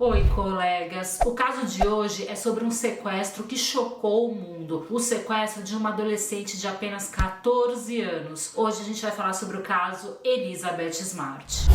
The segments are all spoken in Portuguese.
Oi, colegas! O caso de hoje é sobre um sequestro que chocou o mundo. O sequestro de uma adolescente de apenas 14 anos. Hoje a gente vai falar sobre o caso Elizabeth Smart.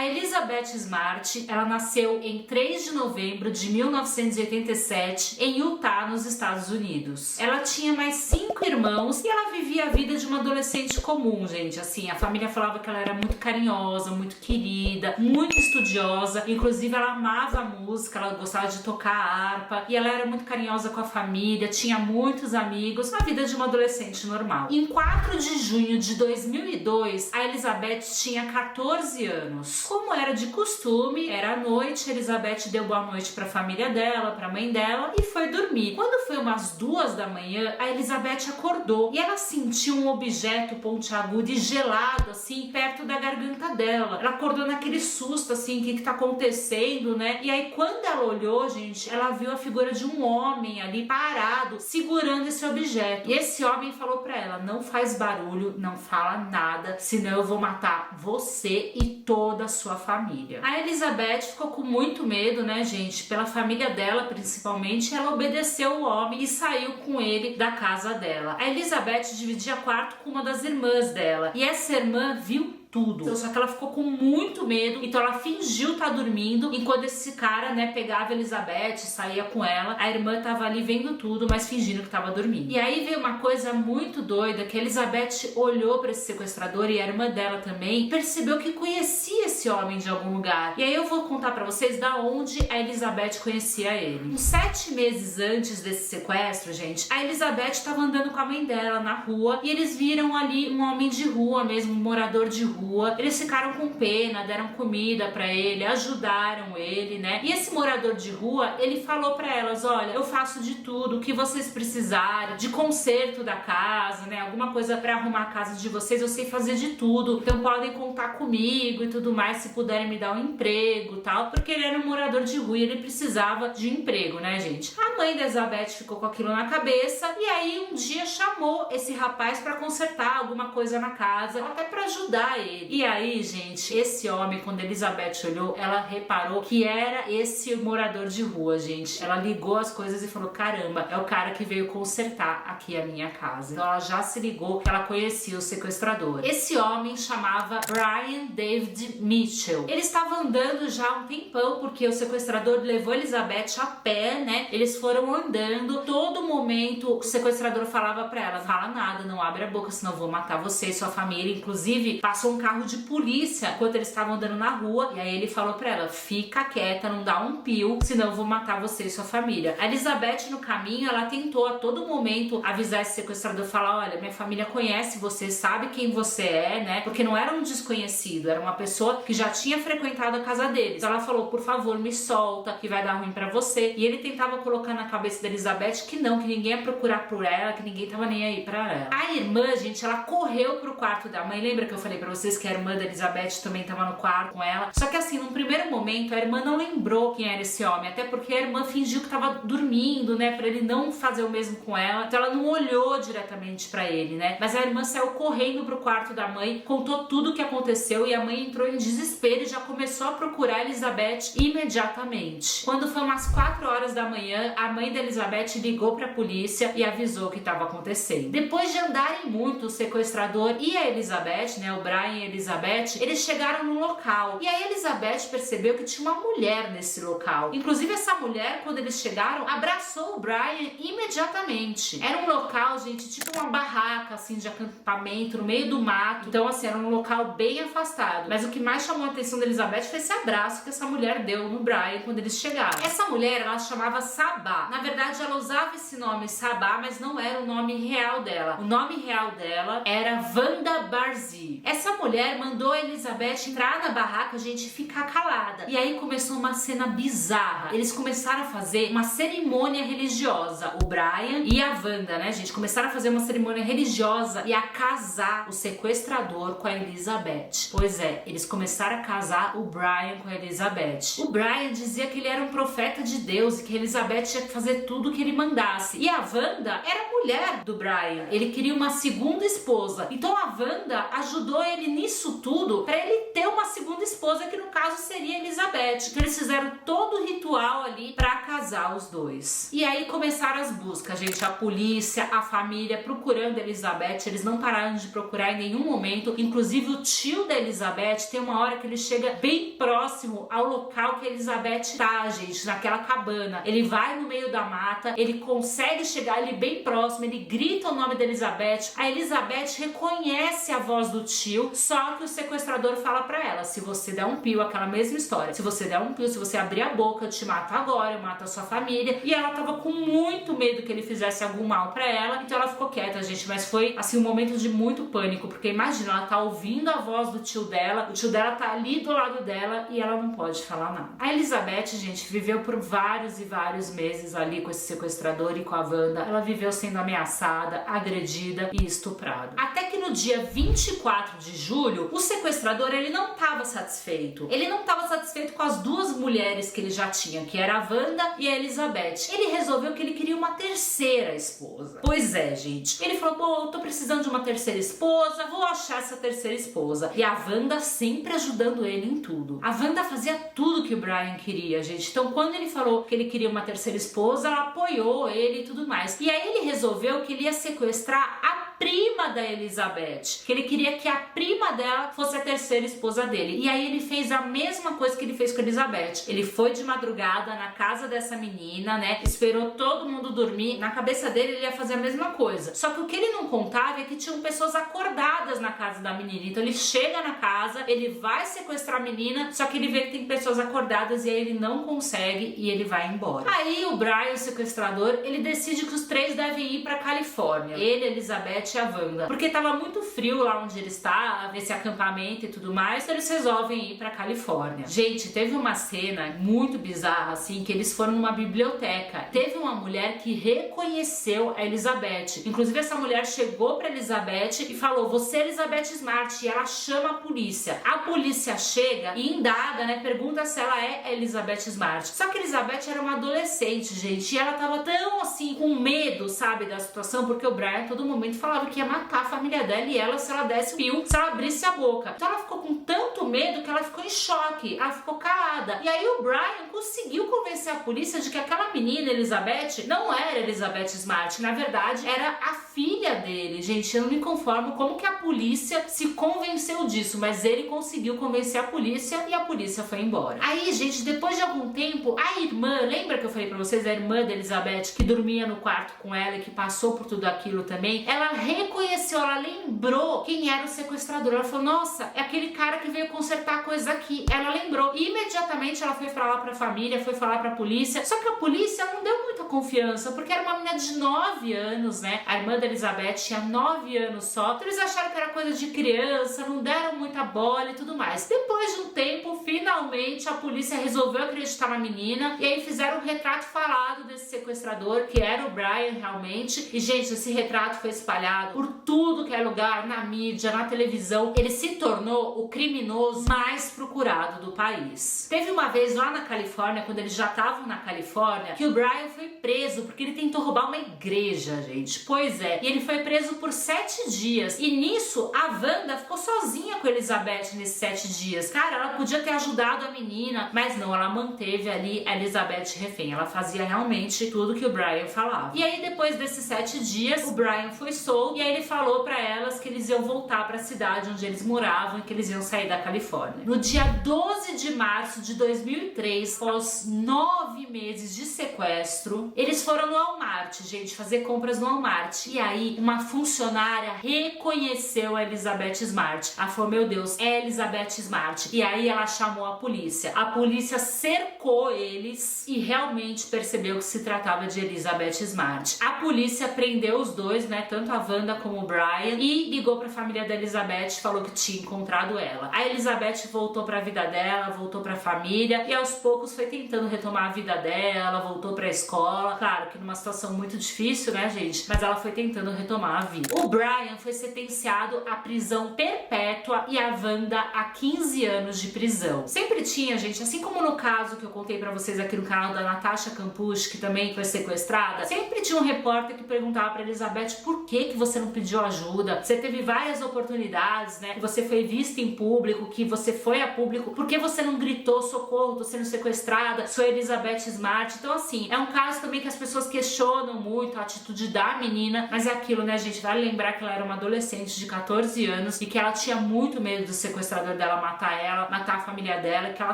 Elizabeth Smart, ela nasceu em 3 de novembro de 1987 em Utah, nos Estados Unidos. Ela tinha mais 5 irmãos e ela vivia a vida de uma adolescente comum, gente. Assim, a família falava que ela era muito carinhosa, muito querida, muito estudiosa. Inclusive, ela amava a música, ela gostava de tocar a harpa e ela era muito carinhosa com a família, tinha muitos amigos. A vida de uma adolescente normal. Em 4 de junho de 2002, a Elizabeth tinha 14 anos. Como era de costume, era à noite, Elizabeth deu boa noite para a família dela, para a mãe dela e foi dormir. Quando foi umas 2 da manhã, a Elizabeth acordou e ela sentiu um objeto pontiagudo e gelado assim perto da garganta dela. Ela acordou naquele susto assim, o que tá acontecendo, né? E aí quando ela olhou, gente, ela viu a figura de um homem ali parado, segurando esse objeto. E esse homem falou para ela: não faz barulho, não fala nada, senão eu vou matar você e toda a sua família. A Elizabeth ficou com muito medo, né, gente? Pela família dela, principalmente. Ela obedeceu o homem e saiu com ele da casa dela. A Elizabeth dividia quarto com uma das irmãs dela. E essa irmã viu tudo. Só que ela ficou com muito medo, então ela fingiu estar dormindo, enquanto esse cara, né, pegava a Elizabeth, saía com ela. A irmã tava ali vendo tudo, mas fingindo que tava dormindo. E aí veio uma coisa muito doida, que a Elizabeth olhou para esse sequestrador e a irmã dela também percebeu que conhecia esse homem de algum lugar. E aí eu vou contar para vocês da onde a Elizabeth conhecia ele. Uns 7 meses antes desse sequestro, gente, a Elizabeth estava andando com a mãe dela na rua e eles viram ali um homem de rua mesmo, um morador de rua. Eles ficaram com pena, deram comida pra ele, ajudaram ele, né? E esse morador de rua, ele falou pra elas: olha, eu faço de tudo, o que vocês precisarem, de conserto da casa, né? Alguma coisa pra arrumar a casa de vocês, eu sei fazer de tudo. Então podem contar comigo e tudo mais, se puderem me dar um emprego e tal. Porque ele era um morador de rua e ele precisava de emprego, né, gente? A mãe da Elizabeth ficou com aquilo na cabeça e aí um dia chamou esse rapaz pra consertar alguma coisa na casa, até pra ajudar ele. E aí, gente, esse homem, quando a Elizabeth olhou, ela reparou que era esse morador de rua, gente. Ela ligou as coisas e falou: caramba, é o cara que veio consertar aqui a minha casa. Então ela já se ligou que ela conhecia o sequestrador. Esse homem chamava Brian David Mitchell. Ele estava andando já há um tempão, porque o sequestrador levou a Elizabeth a pé, né? Eles foram andando. Todo momento o sequestrador falava pra ela: fala nada, não abre a boca, senão eu vou matar você e sua família. Inclusive, passou um carro de polícia enquanto eles estavam andando na rua, e aí ele falou pra ela: fica quieta, não dá um pio, senão eu vou matar você e sua família. A Elizabeth, no caminho, ela tentou a todo momento avisar esse sequestrador, falar: olha, minha família conhece você, sabe quem você é, né? Porque não era um desconhecido, era uma pessoa que já tinha frequentado a casa deles. Então ela falou: por favor, me solta, que vai dar ruim pra você. E ele tentava colocar na cabeça da Elizabeth que não, que ninguém ia procurar por ela, que ninguém tava nem aí pra ela. A irmã, gente, ela correu pro quarto da mãe. Lembra que eu falei pra vocês que a irmã da Elizabeth também estava no quarto com ela? Só que assim, num primeiro momento, a irmã não lembrou quem era esse homem, até porque a irmã fingiu que estava dormindo, né, pra ele não fazer o mesmo com ela. Então ela não olhou diretamente pra ele, né? Mas a irmã saiu correndo pro quarto da mãe, contou tudo o que aconteceu e a mãe entrou em desespero e já começou a procurar a Elizabeth imediatamente. Quando foi umas 4 horas da manhã, a mãe da Elizabeth ligou pra polícia e avisou o que estava acontecendo. Depois de andarem muito, o sequestrador e a Elizabeth, né, o Brian e a Elizabeth, eles chegaram no local. E a Elizabeth percebeu que tinha uma mulher nesse local. Inclusive, essa mulher, quando eles chegaram, abraçou o Brian imediatamente. Era um local, gente, tipo uma barraca, assim, de acampamento, no meio do mato. Então, assim, era um local bem afastado. Mas o que mais chamou a atenção da Elizabeth foi esse abraço que essa mulher deu no Brian quando eles chegaram. Essa mulher, ela chamava Sabá. Na verdade, ela usava esse nome Sabá, mas não era o nome real dela. O nome real dela era Wanda Barzee. Essa mulher mandou a Elizabeth entrar na barraca, gente, ficar calada. E aí começou uma cena bizarra. Eles começaram a fazer uma cerimônia religiosa. O Brian e a Wanda, né, gente, começaram a fazer uma cerimônia religiosa e a casar o sequestrador com a Elizabeth. Pois é, eles começaram a casar o Brian com a Elizabeth. O Brian dizia que ele era um profeta de Deus e que a Elizabeth tinha que fazer tudo o que ele mandasse. E a Wanda era mulher mulher do Brian. Ele queria uma segunda esposa. Então a Wanda ajudou ele nisso tudo para ele ter uma segunda esposa, que no caso seria Elizabeth. Então eles fizeram todo o ritual ali para casar os dois. E aí começaram as buscas, gente. A polícia, a família procurando Elizabeth. Eles não pararam de procurar em nenhum momento. Inclusive o tio da Elizabeth, tem uma hora que ele chega bem próximo ao local que a Elizabeth tá, gente, naquela cabana. Ele vai no meio da mata, ele consegue chegar ali bem próximo, ele grita o nome da Elizabeth. A Elizabeth reconhece a voz do tio, só que o sequestrador fala pra ela: se você der um pio, aquela mesma história, se você der um pio, se você abrir a boca, eu te mato agora, eu mato a sua família. E ela tava com muito medo que ele fizesse algum mal pra ela, então ela ficou quieta, gente. Mas foi assim um momento de muito pânico, porque imagina, ela tá ouvindo a voz do tio dela, o tio dela tá ali do lado dela e ela não pode falar nada. A Elizabeth, gente, viveu por vários e vários meses ali com esse sequestrador e com a Wanda. Ela viveu sendo ameaçada, agredida e estuprada. Até que no dia 24 de julho, o sequestrador, ele não estava satisfeito. Ele não estava satisfeito com as duas mulheres que ele já tinha, que era a Wanda e a Elizabeth. Ele resolveu que ele queria uma terceira esposa. Pois é, gente. Ele falou: pô, eu tô precisando de uma terceira esposa, vou achar essa terceira esposa. E a Wanda sempre ajudando ele em tudo. A Wanda fazia tudo que o Brian queria, gente. Então, quando ele falou que ele queria uma terceira esposa, ela apoiou ele e tudo mais. E aí ele resolveu que ele ia sequestrar a prima da Elizabeth, que ele queria que a prima dela fosse a terceira esposa dele. E aí ele fez a mesma coisa que ele fez com a Elizabeth. Ele foi de madrugada na casa dessa menina, né? Esperou todo mundo dormir. Na cabeça dele ele ia fazer a mesma coisa. Só que o que ele não contava é que tinham pessoas acordadas na casa da menina. Então ele chega na casa, ele vai sequestrar a menina, só que ele vê que tem pessoas acordadas e aí ele não consegue e ele vai embora. Aí o Brian, o sequestrador, ele decide que os três devem ir pra Califórnia. Ele, a Elizabeth e a Wanda. Porque tava muito frio lá onde ele está, esse acampamento e tudo mais, então eles resolvem ir pra Califórnia. Gente, teve uma cena muito bizarra, assim, que eles foram numa biblioteca. Teve uma mulher que reconheceu a Elizabeth. Inclusive, essa mulher chegou pra Elizabeth e falou: você é Elizabeth Smart. E ela chama a polícia. A polícia chega e indaga, né? Pergunta se ela é a Elizabeth Smart. Só que a Elizabeth era uma adolescente, gente. E ela tava tão, assim, com medo, sabe, da situação, porque o Brian a todo momento falava que ia matar a família dela e ela, se ela desse o pio, se ela abrisse a boca. Então ela ficou com tanto medo que ela ficou em choque. Ela ficou calada. E aí o Brian conseguiu convencer a polícia de que aquela menina, Elizabeth, não era Elizabeth Smart. Na verdade, era a filha dele. Gente, eu não me conformo como que a polícia se convenceu disso, mas ele conseguiu convencer a polícia e a polícia foi embora. Aí, gente, depois de algum tempo, a irmã, lembra que eu falei pra vocês, a irmã da Elizabeth, que dormia no quarto com ela e que passou por tudo aquilo também, ela reconheceu, ela lembrou quem era o sequestrador. Ela falou: nossa, é aquele cara que veio consertar coisa aqui. Ela lembrou. E imediatamente ela foi falar pra família, foi falar pra polícia. Só que a polícia não deu muita confiança, porque era uma menina de 9 anos, né? A irmã da Elizabeth tinha 9 anos só. Então eles acharam que era coisa de criança, não deram muita bola e tudo mais. Depois de um tempo, finalmente a polícia resolveu acreditar na menina e aí fizeram um retrato falado desse sequestrador, que era o Brian realmente. E, gente, esse retrato foi espalhado por tudo que é lugar, na mídia, na televisão. Ele se tornou o criminoso mais procurado do país. Teve uma vez lá na Califórnia, quando eles já estavam na Califórnia, que o Brian foi preso porque ele tentou roubar uma igreja, gente. Pois é, e ele foi preso por 7 dias. E nisso, a Wanda ficou sozinha com a Elizabeth nesses 7 dias. Cara, ela podia ter ajudado a menina, mas não, ela manteve ali a Elizabeth refém. Ela fazia realmente tudo que o Brian falava. E aí, depois desses 7 dias, o Brian foi solto e aí ele falou pra elas que eles iam voltar pra cidade onde eles moravam e que eles iam sair da Califórnia. No dia 12 de março de 2003, após 9 meses de sequestro, eles foram no Walmart, gente, fazer compras no Walmart. E aí, uma funcionária reconheceu a Elizabeth Smart. Ela falou: meu Deus, é Elizabeth Smart. E aí ela chamou a polícia. A polícia cercou eles e realmente percebeu que se tratava de Elizabeth Smart. A polícia prendeu os dois, né, tanto a Wanda como o Brian e ligou pra família da Elizabeth e falou que tinha encontrado ela. A Elizabeth voltou pra vida dela, voltou pra família e aos poucos foi tentando retomar a vida dela, voltou pra escola. Claro que numa situação muito difícil, né, gente? Mas ela foi tentando retomar a vida. O Brian foi sentenciado à prisão perpétua e a Wanda a 15 anos de prisão. Sempre tinha, gente, assim como no caso que eu contei pra vocês aqui no canal da Natasha Campucci, que também foi sequestrada, sempre tinha um repórter que perguntava pra Elizabeth por que você não pediu ajuda. Você teve várias oportunidades, né? Você foi vista em público, que você foi a público. Por que você não gritou socorro, tô sendo sequestrada, sou Elizabeth Smart? Então assim, é um caso também que as pessoas questionam muito a atitude da menina, mas é aquilo, né, gente? Vale lembrar que ela era uma adolescente de 14 anos e que ela tinha muito medo do sequestrador dela matar ela, matar a família dela, e que ela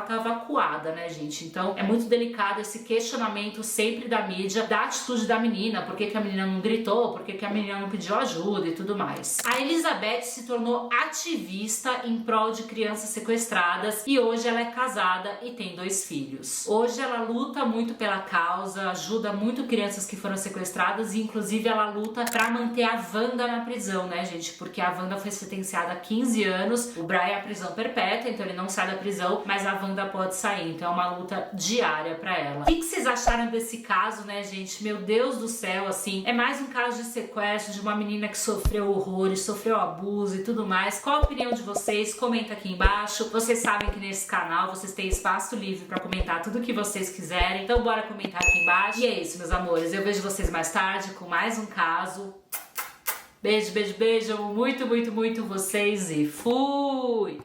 tava acuada, né, gente? Então é muito delicado esse questionamento sempre da mídia, da atitude da menina, por que a menina não gritou, por que a menina não pediu ajuda e tudo mais. A Elizabeth se tornou ativista em prol de crianças sequestradas e hoje ela é casada e tem 2 filhos. Hoje ela luta muito pela causa, ajuda muito crianças que foram sequestradas e inclusive ela luta pra manter a Wanda na prisão, né, gente? Porque a Wanda foi sentenciada a 15 anos, o Brian é a prisão perpétua, então ele não sai da prisão, mas a Wanda pode sair, então é uma luta diária pra ela. O que vocês acharam desse caso, né, gente? Meu Deus do céu, assim, é mais um caso de sequestro de uma menina que sofreu horrores, sofreu abuso e tudo mais. Qual a opinião de vocês? Comenta aqui embaixo. Vocês sabem que nesse canal vocês têm espaço livre pra comentar tudo o que vocês quiserem, então bora comentar aqui embaixo. E é isso, meus amores, eu vejo vocês mais tarde com mais um caso. Beijo, beijo, beijo, muito, muito, muito vocês e fui!